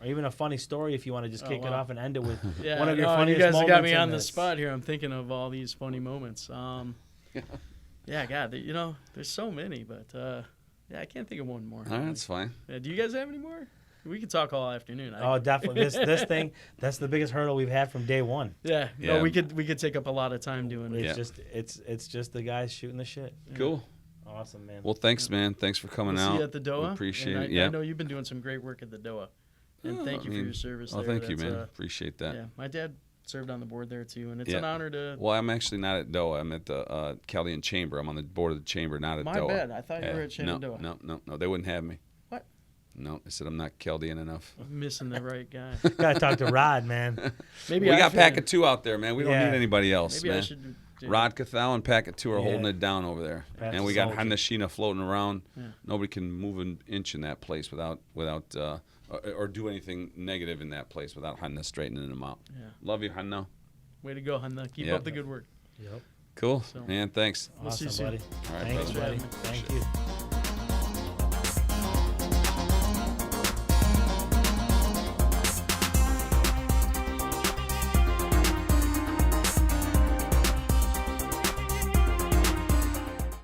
[SPEAKER 3] Or even a funny story if you want to just kick it off and end it with
[SPEAKER 2] yeah,
[SPEAKER 3] one of your funniest moments.
[SPEAKER 2] You guys have got me on the spot here. I'm thinking of all these funny moments. Yeah, God, there's so many, but yeah, I can't think of one more.
[SPEAKER 1] All right, that's fine.
[SPEAKER 2] Do you guys have any more? We could talk all afternoon.
[SPEAKER 3] Oh, definitely. This thing, that's the biggest hurdle we've had from day one.
[SPEAKER 2] Yeah.
[SPEAKER 1] Yeah.
[SPEAKER 2] No, we could take up a lot of time doing it.
[SPEAKER 3] It's just the guys shooting the shit.
[SPEAKER 1] Cool.
[SPEAKER 3] Awesome, man.
[SPEAKER 1] Well, thanks, man. Thanks for coming
[SPEAKER 2] We'll
[SPEAKER 1] out.
[SPEAKER 2] see you at the DOA.
[SPEAKER 1] We appreciate
[SPEAKER 2] and
[SPEAKER 1] it. Yeah.
[SPEAKER 2] I know you've been doing some great work at the DOA. And thank you for your service there.
[SPEAKER 1] Thank you, man. Appreciate that.
[SPEAKER 2] Yeah, my dad served on the board there too, and it's an honor to.
[SPEAKER 1] Well, I'm actually not at DOA. I'm at the Chaldean Chamber. I'm on the board of the chamber, not at
[SPEAKER 2] My
[SPEAKER 1] DOA.
[SPEAKER 2] bad. I thought you were at Shenandoah.
[SPEAKER 1] No. They wouldn't have me.
[SPEAKER 2] What?
[SPEAKER 1] No, they said I'm not Chaldean enough.
[SPEAKER 2] I'm missing the right guy.
[SPEAKER 3] Gotta talk to Rod, man.
[SPEAKER 2] Maybe
[SPEAKER 1] we got Packet 2 out there, man. We don't need anybody else,
[SPEAKER 2] Maybe
[SPEAKER 1] man.
[SPEAKER 2] I should.
[SPEAKER 1] Rod Cathal and Packet 2 are holding it down over there.
[SPEAKER 3] That's
[SPEAKER 1] And we got
[SPEAKER 3] salty.
[SPEAKER 1] Hanashina floating around. Yeah. Nobody can move an inch in that place without or do anything negative in that place without Hanna straightening them out.
[SPEAKER 2] Yeah.
[SPEAKER 1] Love you, Hanna.
[SPEAKER 2] Way to go, Hanna. Keep up the good work.
[SPEAKER 3] Yep.
[SPEAKER 1] Cool.
[SPEAKER 2] So,
[SPEAKER 1] Man, thanks.
[SPEAKER 2] We'll see you
[SPEAKER 3] Awesome,
[SPEAKER 2] soon.
[SPEAKER 3] buddy.
[SPEAKER 1] All right,
[SPEAKER 3] Thanks,
[SPEAKER 1] brother.
[SPEAKER 3] buddy. Thank you.